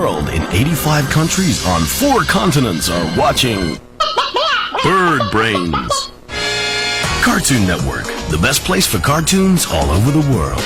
world in 85 countries on 4 continents are watching Bird Brains. Cartoon Network, the best place for cartoons all over the world.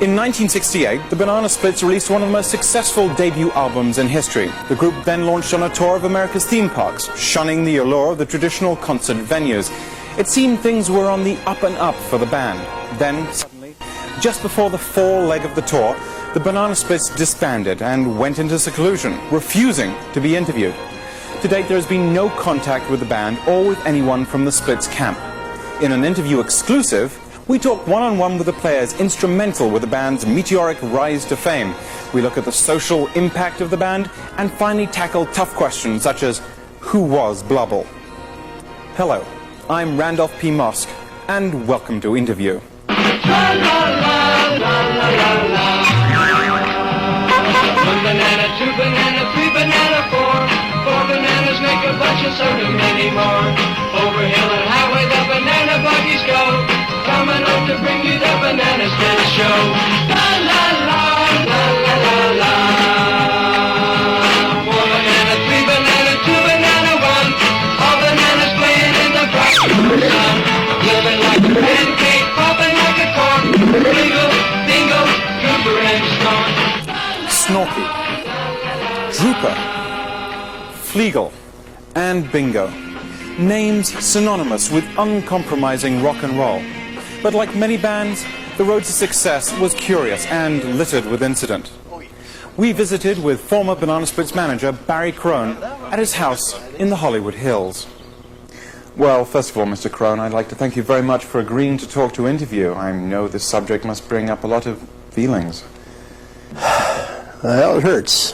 In 1968, the Banana Splits released one of the most successful debut albums in history. The group then launched on a tour of America's theme parks, shunning the allure of the traditional concert venues. It seemed things were on the up and up for the band. Then, suddenly, just before the fall leg of the tour, the Banana Splits disbanded and went into seclusion, refusing to be interviewed. To date, there has been no contact with the band or with anyone from the Splits camp. In an interview exclusive, we talk one-on-one with the players instrumental with the band's meteoric rise to fame. We look at the social impact of the band and finally tackle tough questions such as, who was Blubble? Hello, I'm Randolph P. Mosk, and welcome to Interview. La, la, la, la, la, la, la. 1 banana, 2 banana, 3 banana, 4 bananas make a bunch and so do many more. Over hill and highway the banana buggies go, coming up to bring you the Banana Split Show. La la la, la la la la. 4 banana, 3 banana, 2 banana, 1. All bananas playing in the bright sun. Living like a pancake, popping like a cork. Dingle, dingle, drooper and storm. Snorky, Drooper, Fleagle, and Bingo. Names synonymous with uncompromising rock and roll. But like many bands, the road to success was curious and littered with incident. We visited with former Banana Splits manager Barry Crone at his house in the Hollywood Hills. Well, first of all, Mr. Crone, I'd like to thank you very much for agreeing to talk to Interview. I know this subject must bring up a lot of feelings. Well, it hurts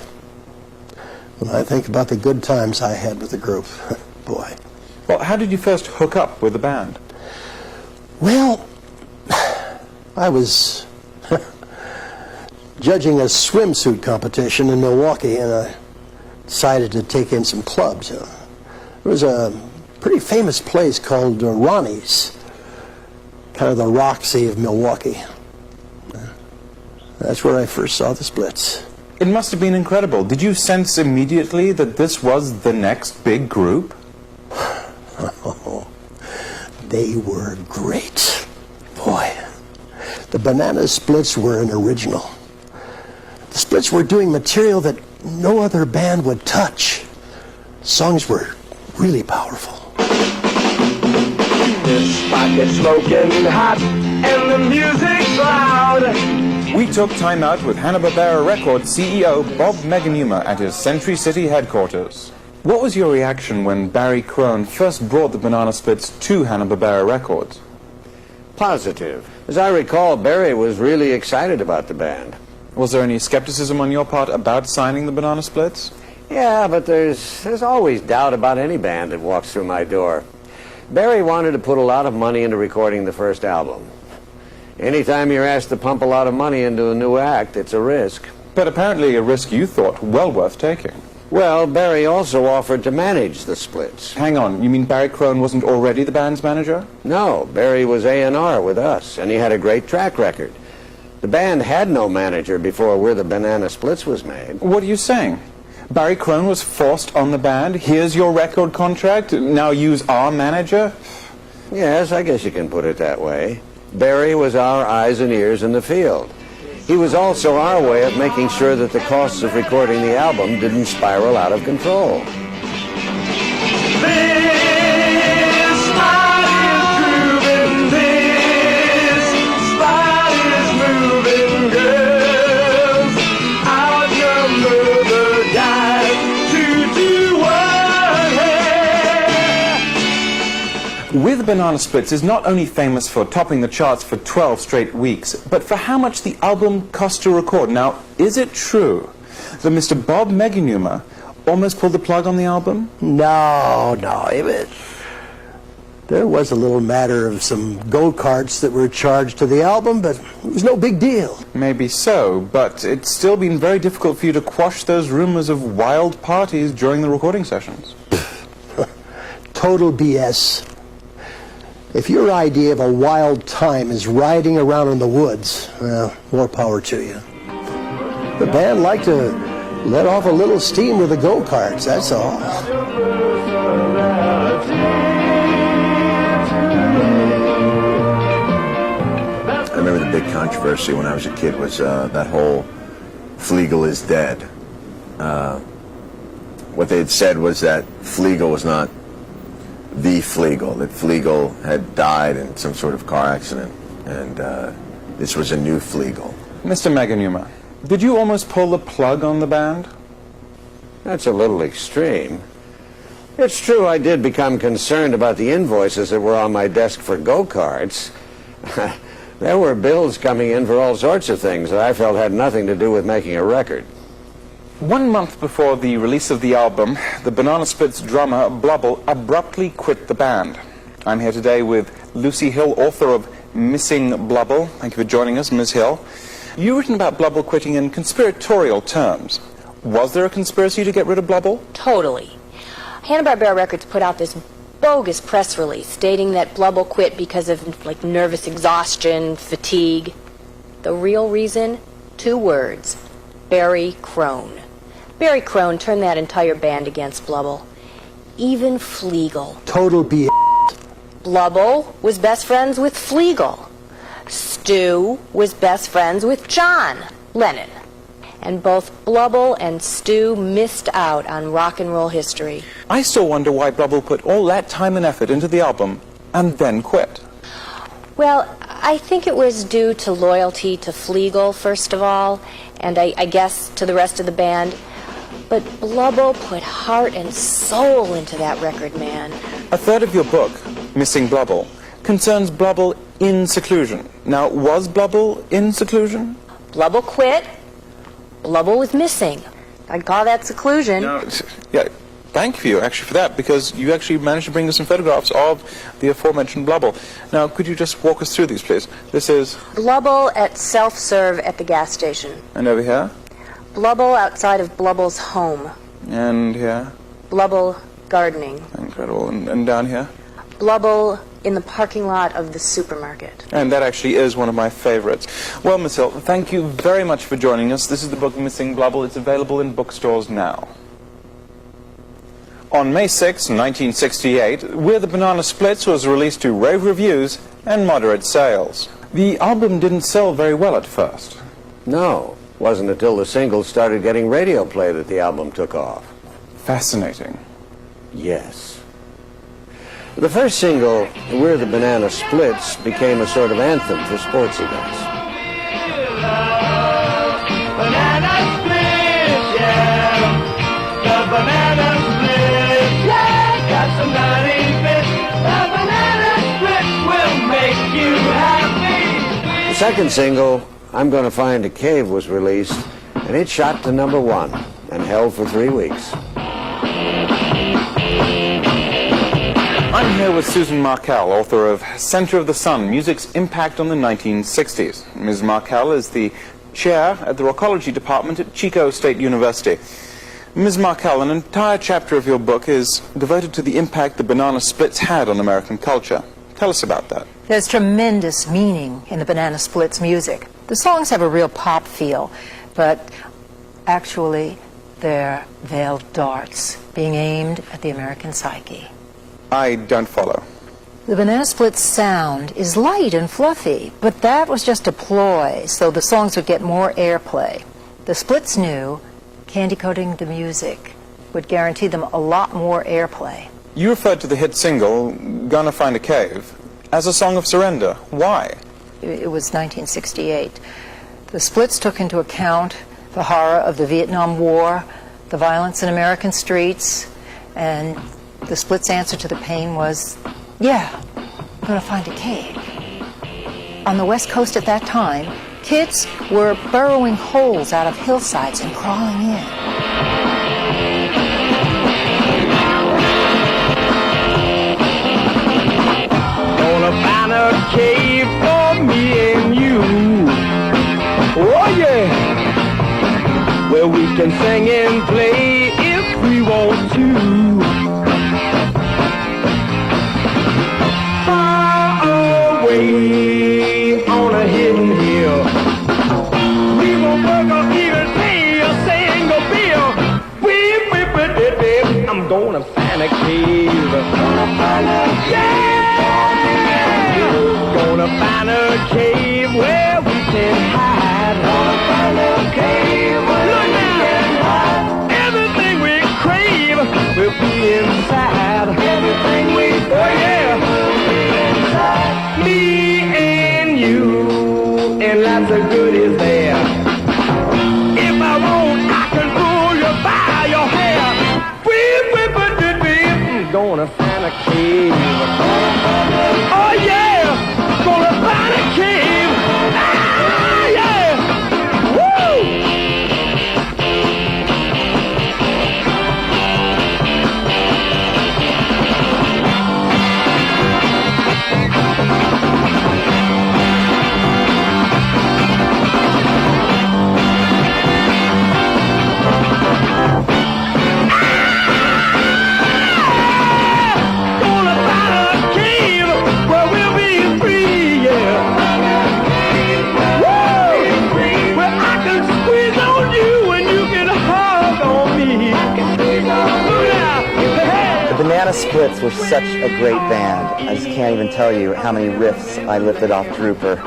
when I think about the good times I had with the group. Boy. Well, how did you first hook up with the band? Well, I was judging a swimsuit competition in Milwaukee, and I decided to take in some clubs. There was a pretty famous place called Ronnie's, kind of the Roxy of Milwaukee. That's where I first saw the Splits. It must have been incredible. Did you sense immediately that this was the next big group? Oh, they were great. Boy, the Banana Splits were an original. The Splits were doing material that no other band would touch. Songs were really powerful. This spot gets smoking hot and the music's loud. We took time out with Hanna-Barbera Records CEO Bob Meganuma at his Century City headquarters. What was your reaction when Barry Crone first brought the Banana Splits to Hanna-Barbera Records? Positive. As I recall, Barry was really excited about the band. Was there any skepticism on your part about signing the Banana Splits? Yeah, but there's always doubt about any band that walks through my door. Barry wanted to put a lot of money into recording the first album. Anytime you're asked to pump a lot of money into a new act, it's a risk. But apparently a risk you thought well worth taking. Well, Barry also offered to manage the Splits. Hang on, you mean Barry Crone wasn't already the band's manager? No, Barry was A&R with us, and he had a great track record. The band had no manager before We're the Banana Splits was made. What are you saying? Barry Crone was forced on the band? Here's your record contract, now use our manager? Yes, I guess you can put it that way. Barry was our eyes and ears in the field. He was also our way of making sure that the costs of recording the album didn't spiral out of control. This spot is grooving, this spot is moving, girls. Outnumber With Banana Splits is not only famous for topping the charts for 12 straight weeks, but for how much the album cost to record. Now, is it true that Mr. Bob Meganuma almost pulled the plug on the album? No. There was a little matter of some go-karts that were charged to the album, but it was no big deal. Maybe so, but it's still been very difficult for you to quash those rumors of wild parties during the recording sessions. Total BS. If your idea of a wild time is riding around in the woods, well, more power to you. The band liked to let off a little steam with the go-karts, that's all. I remember the big controversy when I was a kid was that whole Flegel is dead. What they had said was that Flegel was not the Flegel, that Flegel had died in some sort of car accident, and this was a new Flegel. Mr. Meganuma, did you almost pull the plug on the band? That's a little extreme. It's true I did become concerned about the invoices that were on my desk for go-karts. There were bills coming in for all sorts of things that I felt had nothing to do with making a record. 1 month before the release of the album, the Banana Splits drummer Blubble abruptly quit the band. I'm here today with Lucy Hill, author of Missing Blubble. Thank you for joining us, Ms. Hill. You've written about Blubble quitting in conspiratorial terms. Was there a conspiracy to get rid of Blubble? Totally. Hanna-Barbera Records put out this bogus press release stating that Blubble quit because of nervous exhaustion, fatigue. The real reason? 2 words. Barry Crone. Barry Crone turned that entire band against Blubble. Even Flegel. Total BS. Blubble was best friends with Flegel. Stu was best friends with John Lennon. And both Blubble and Stu missed out on rock and roll history. I still wonder why Blubble put all that time and effort into the album and then quit. Well, I think it was due to loyalty to Flegel, first of all, and I guess to the rest of the band. But Blubble put heart and soul into that record, man. A third of your book, Missing Blubble, concerns Blubble in seclusion. Now, was Blubble in seclusion? Blubble quit. Blubble was missing. I'd call that seclusion. No, yeah, thank you actually for that, because you actually managed to bring us some photographs of the aforementioned Blubble. Now, could you just walk us through these, please? This is Blubble at self-serve at the gas station. And over here? Blubble outside of Blubble's home. And here? Blubble gardening. Incredible. And down here? Blubble in the parking lot of the supermarket. And that actually is one of my favorites. Well, Miss Hill, thank you very much for joining us. This is the book Missing Blubble. It's available in bookstores now. On May 6, 1968, We're the Banana Splits was released to rave reviews and moderate sales. The album didn't sell very well at first. No, wasn't until the singles started getting radio play that the album took off. Fascinating. Yes. The first single, We're the Banana Splits, became a sort of anthem for sports events. Banana splits, yeah. The banana splits, yeah. Got some nutty bits. The banana splits will make you happy. The second single, I'm Gonna Find a Cave, was released, and it shot to #1 and held for 3 weeks. I'm here with Susan Markel, author of Center of the Sun, Music's Impact on the 1960s. Ms. Markel is the chair at the Rockology Department at Chico State University. Ms. Markel, an entire chapter of your book is devoted to the impact the Banana Splits had on American culture. Tell us about that. There's tremendous meaning in the Banana Splits music. The songs have a real pop feel, but actually they're veiled darts being aimed at the American psyche. I don't follow. The Banana Splits sound is light and fluffy, but that was just a ploy so the songs would get more airplay. The Splits knew candy coating the music would guarantee them a lot more airplay. You referred to the hit single, Gonna Find a Cave, as a song of surrender. Why? It was 1968. The Splits took into account the horror of the Vietnam War, the violence in American streets, and the Splits' answer to the pain was Yeah, I'm gonna find a cave. On the West Coast at that time, kids were burrowing holes out of hillsides and crawling in. Gonna find a cave for me and you. Oh yeah, where we can sing and play if we want to. Far away on a hidden hill, we won't work or even pay a single bill. I'm gonna find a cave. Yeah! Gonna find a cave where we can hide. Gonna find a cave where we can hide. Everything we crave will be inside. Everything we crave will be inside. Me and you, and lots of goodies there. If I want, I can pull you by your hair. Gonna find a cave. Oh yeah, gonna find a cave. Ah yeah, woo! The Banana Splits were such a great band. I just can't even tell you how many riffs I lifted off Drooper.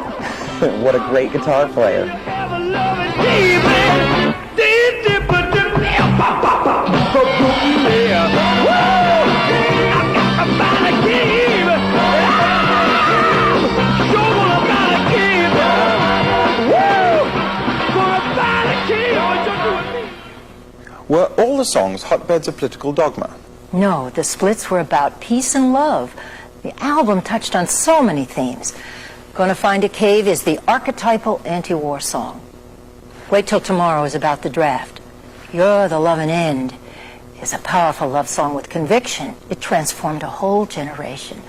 What a great guitar player. Were all the songs hotbeds of political dogma? No, the Splits were about peace and love. The album touched on so many themes. Gonna Find a Cave is the archetypal anti-war song. Wait Till Tomorrow is about the draft. You're the Lovin' End is a powerful love song with conviction. It transformed a whole generation.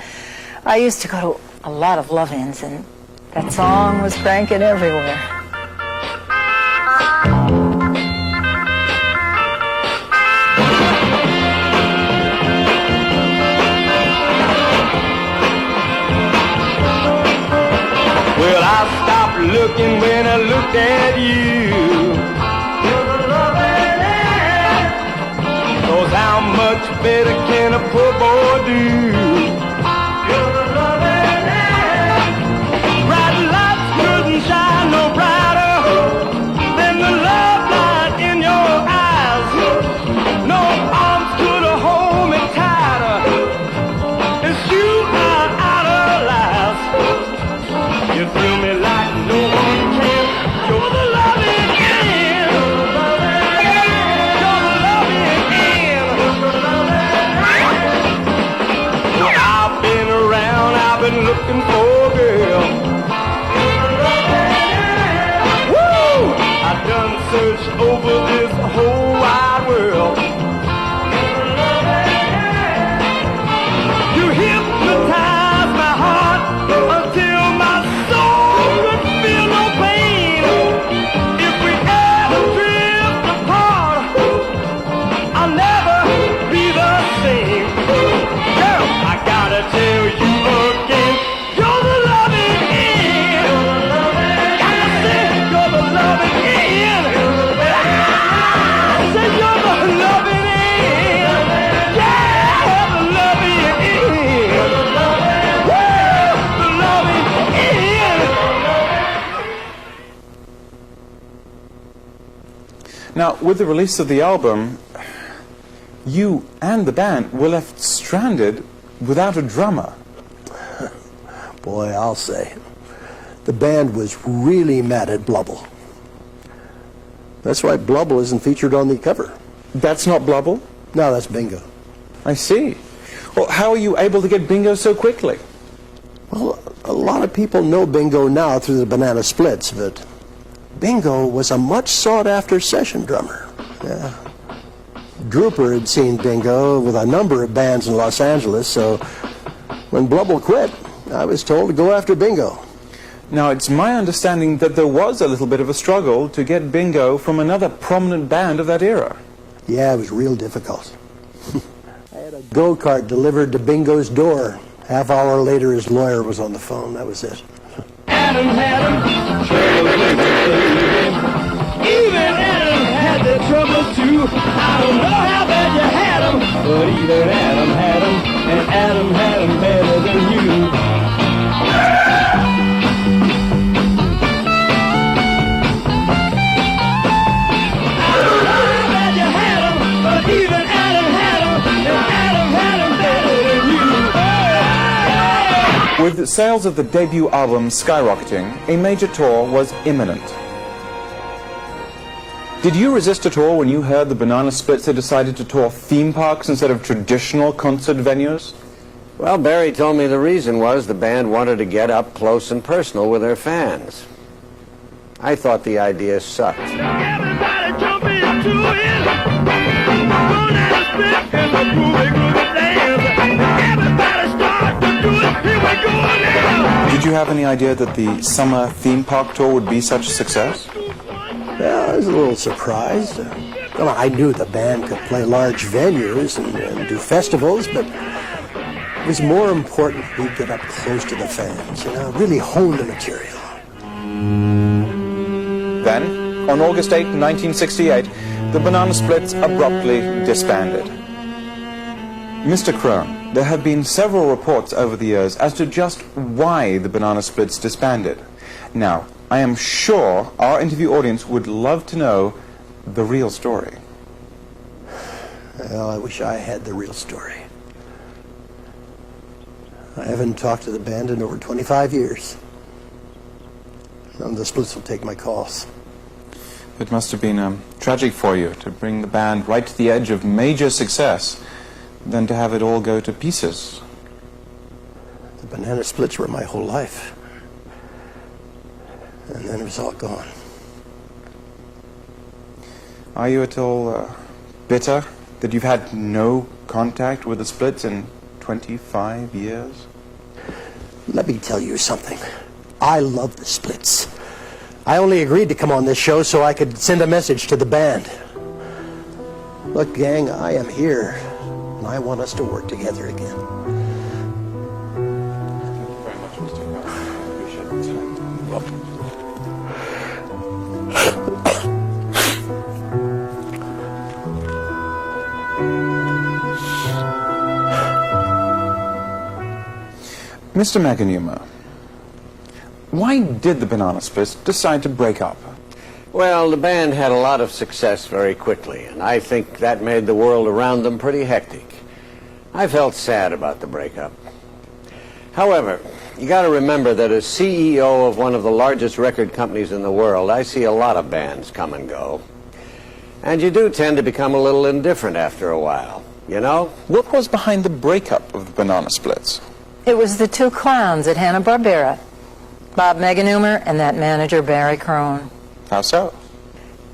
I used to go to a lot of love-ins, and that song was cranking everywhere. Well, I stopped looking when I looked at you. You're the loving end. 'Cause how much better can a poor boy do? You're the loving end. Bright lights couldn't shine no brighter than the love light in your eyes. No arms could have hold me tighter. It's you are out of life. You thrill me like no one can. You're the loving end. You're the loving end. You're the loving end. Well, I've been around, I've been looking for a girl. You're the loving end. Woo! I've done searched over this whole wide world. You're the loving end. You hypnotize my heart until my soul could feel no pain. If we ever drift apart, I'll never be the same. Girl, I gotta tell you again, you're the loving end. Gotta say you're the loving end. Say you're the loving end. Yeah, the loving end. Woo, the loving end. Now, with the release of the album, you and the band were left stranded without a drummer. Boy, I'll say. The band was really mad at Blubble. That's why Blubble isn't featured on the cover. That's not Blubble? No, that's Bingo. I see. Well, how are you able to get Bingo so quickly? Well, a lot of people know Bingo now through the Banana Splits, but Bingo was a much sought-after session drummer. Yeah. Drooper had seen Bingo with a number of bands in Los Angeles, so when Blubble quit, I was told to go after Bingo. Now, it's my understanding that there was a little bit of a struggle to get Bingo from another prominent band of that era. Yeah, it was real difficult. I had a go-kart delivered to Bingo's door. Half hour later, his lawyer was on the phone. That was it. Adam had 'em, even Adam had the trouble too. I don't know how bad you had 'em, but even Adam had 'em, and Adam had 'em better than you. With the sales of the debut album skyrocketing, a major tour was imminent. Did you resist at all when you heard the Banana Splits had decided to tour theme parks instead of traditional concert venues? Well, Barry told me the reason was the band wanted to get up close and personal with their fans. I thought the idea sucked. Everybody jump into it. Banana Split and the groovy dance. Everybody start to do it. Here we go now. Did you have any idea that the summer theme park tour would be such a success? Well, I was a little surprised. Well, I knew the band could play large venues and do festivals, but it was more important we get up close to the fans, really hone the material. Then, on August 8, 1968, the Banana Splits abruptly disbanded. Mr. Crone, there have been several reports over the years as to just why the Banana Splits disbanded. Now, I am sure our interview audience would love to know the real story. Well, I wish I had the real story. I haven't talked to the band in over 25 years. The Splits will take my calls. It must have been tragic for you to bring the band right to the edge of major success, then to have it all go to pieces. The Banana Splits were my whole life. And then it was all gone. Are you at all bitter that you've had no contact with the Splits in 25 years? Let me tell you something. I love the Splits. I only agreed to come on this show so I could send a message to the band. Look, gang, I am here, and I want us to work together again. Very much, Mr. Crone. I appreciate it. Welcome. Mr. Meganuma, why did the Banana Splits decide to break up? Well, the band had a lot of success very quickly, and I think that made the world around them pretty hectic. I felt sad about the breakup. However, you got to remember that as CEO of one of the largest record companies in the world, I see a lot of bands come and go. And you do tend to become a little indifferent after a while, you know? What was behind the breakup of the Banana Splits? It was the two clowns at Hanna-Barbera, Bob Meganuma and that manager, Barry Crone. How so?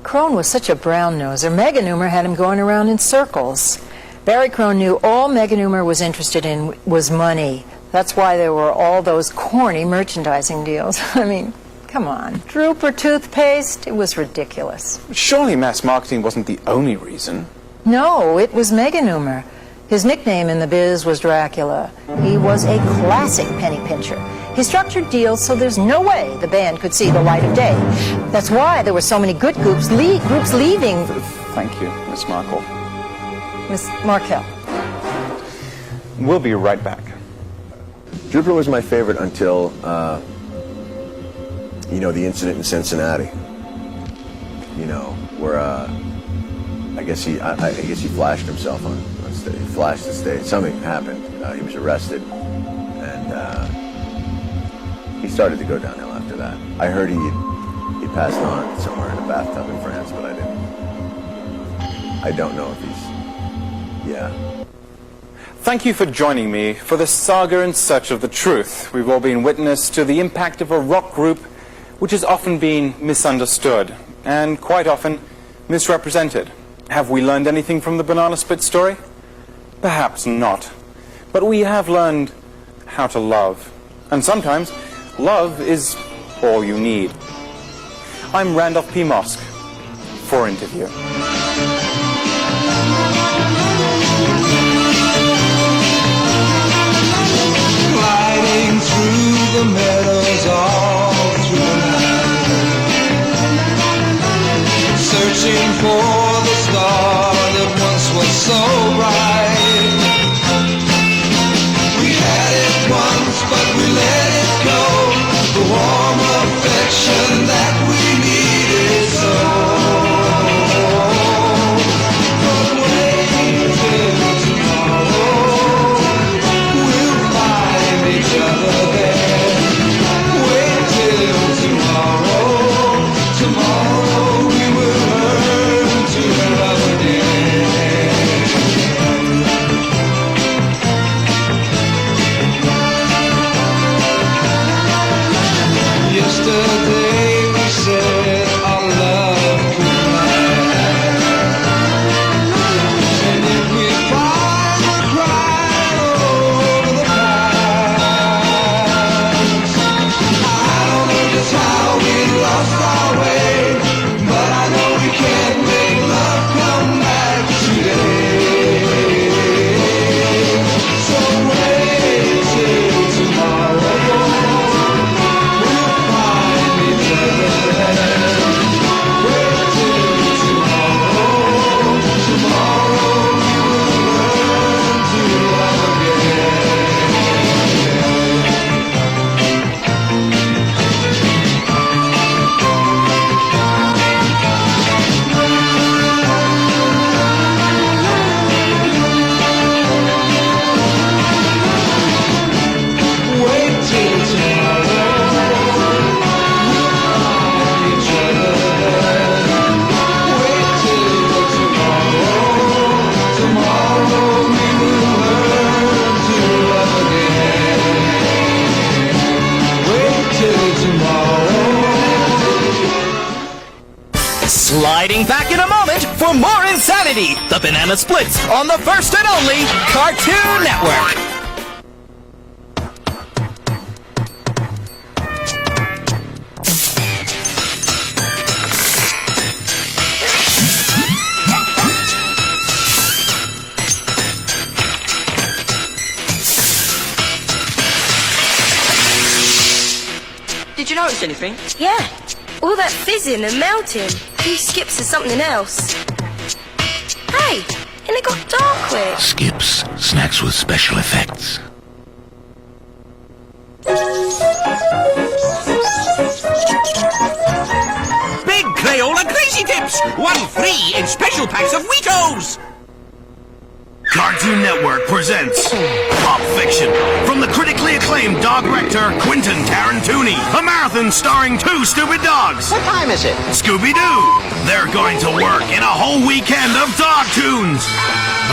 Crone was such a brown-noser. Meganuma had him going around in circles. Barry Crone knew all Meganuma was interested in was money. That's why there were all those corny merchandising deals. I mean, come on. Drooper toothpaste? It was ridiculous. Surely mass marketing wasn't the only reason. No, it was Meganuma. His nickname in the biz was Dracula. He was a classic penny pincher. He structured deals so there's no way the band could see the light of day. That's why there were so many good groups leaving. Thank you, Miss Markle. Miss Markel. We'll be right back. Drooper was my favorite until, the incident in Cincinnati. Where I guess he flashed himself on stage. Flashed the stage. Something happened. He was arrested, and he started to go downhill after that. I heard he passed on somewhere in a bathtub in France, but I don't know if he's. Yeah. Thank you for joining me for this saga in search of the truth. We've all been witness to the impact of a rock group which has often been misunderstood and quite often misrepresented. Have we learned anything from the Banana Split story? Perhaps not. But we have learned how to love. And sometimes, love is all you need. I'm Randolph P. Mosk for Interview. Gliding through the meadows all through the night, searching for the star that once was so bright. We had it once, but we let it go, the warm affection that we needed so. But wait till tomorrow, we'll find each other there. Wait till tomorrow, tomorrow we will learn to love again. Yesterday we said our love could last, and if we find we're crying over the past, I don't know just how we lost our way, but I know we can't make love come back today. So wait till tomorrow, we'll find each other there. Wait till tomorrow, tomorrow we will learn to love again. Wait till tomorrow, we'll find each other there. Wait till tomorrow, tomorrow we will learn to love again. Wait till tomorrow. Sliding back in a moment for more insanity. The Banana Splits on the first and only Cartoon Network. Did you notice anything? Yeah, all that fizzing and melting. A few skips of something else. Hey, and it got dark quick. Skips, snacks with special effects. Big Crayola Crazy Tips. 1 free in special packs of Wheatos. Cartoon Network presents Pop Fiction from the critically acclaimed dog rector Quentin Tarantini. A marathon starring 2 stupid dogs. What time is it? Scooby-Doo. They're going to work in a whole weekend of dog tunes.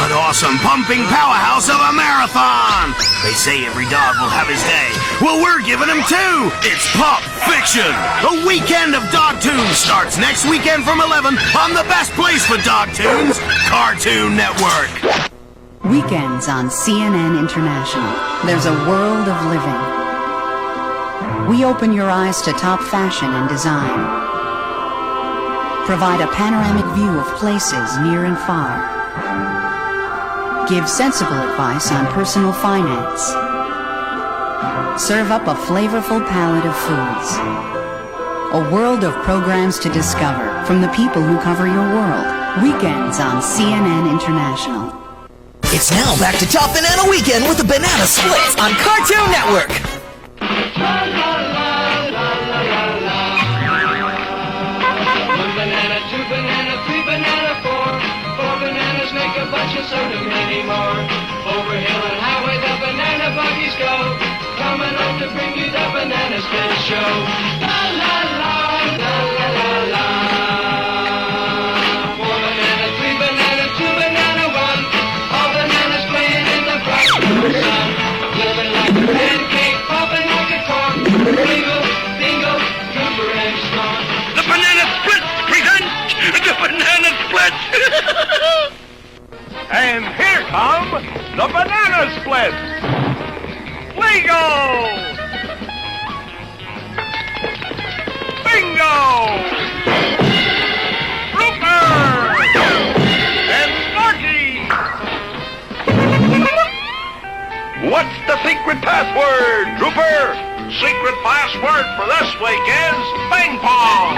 An awesome pumping powerhouse of a marathon. They say every dog will have his day. Well, we're giving him 2. It's Pop Fiction. A weekend of dog tunes starts next weekend from 11 on the best place for dog tunes, Cartoon Network. Weekends on CNN International. There's a world of living. We open your eyes to top fashion and design. Provide a panoramic view of places near and far. Give sensible advice on personal finance. Serve up a flavorful palette of foods. A world of programs to discover from the people who cover your world. Weekends on CNN International. It's now back to Top Banana Weekend with the Banana Splits on Cartoon Network. One banana, 2 banana, 3 banana, 4 bananas make a bunch and so do many more. Over hill and highway the banana buggies go, coming up to bring you the Banana Split Show. La la la, la la la la. 4 banana, 3 banana, 2 banana, 1. All bananas playing in the bright And here come the banana splits. Lego! Bingo! Rooper! And Sparky! What's the secret password, Trooper? Secret password for this week is Bang Pong!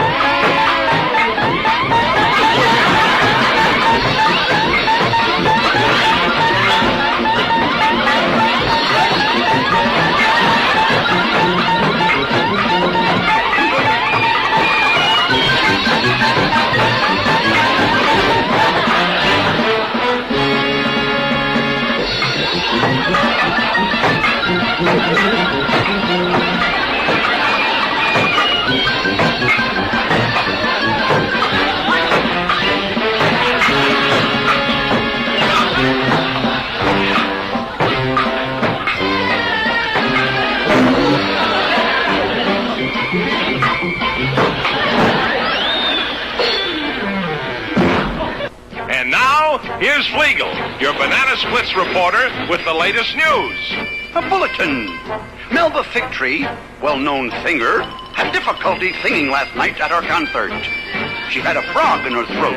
And now, here's Flegel, your Banana Splits reporter, with the latest news. A bulletin. Melba Figtree, well-known singer, had difficulty singing last night at our concert. She had a frog in her throat.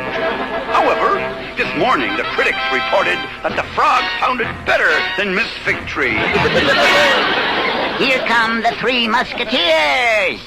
However, this morning the critics reported that the frog sounded better than Miss Figtree. Here come the Three Musketeers.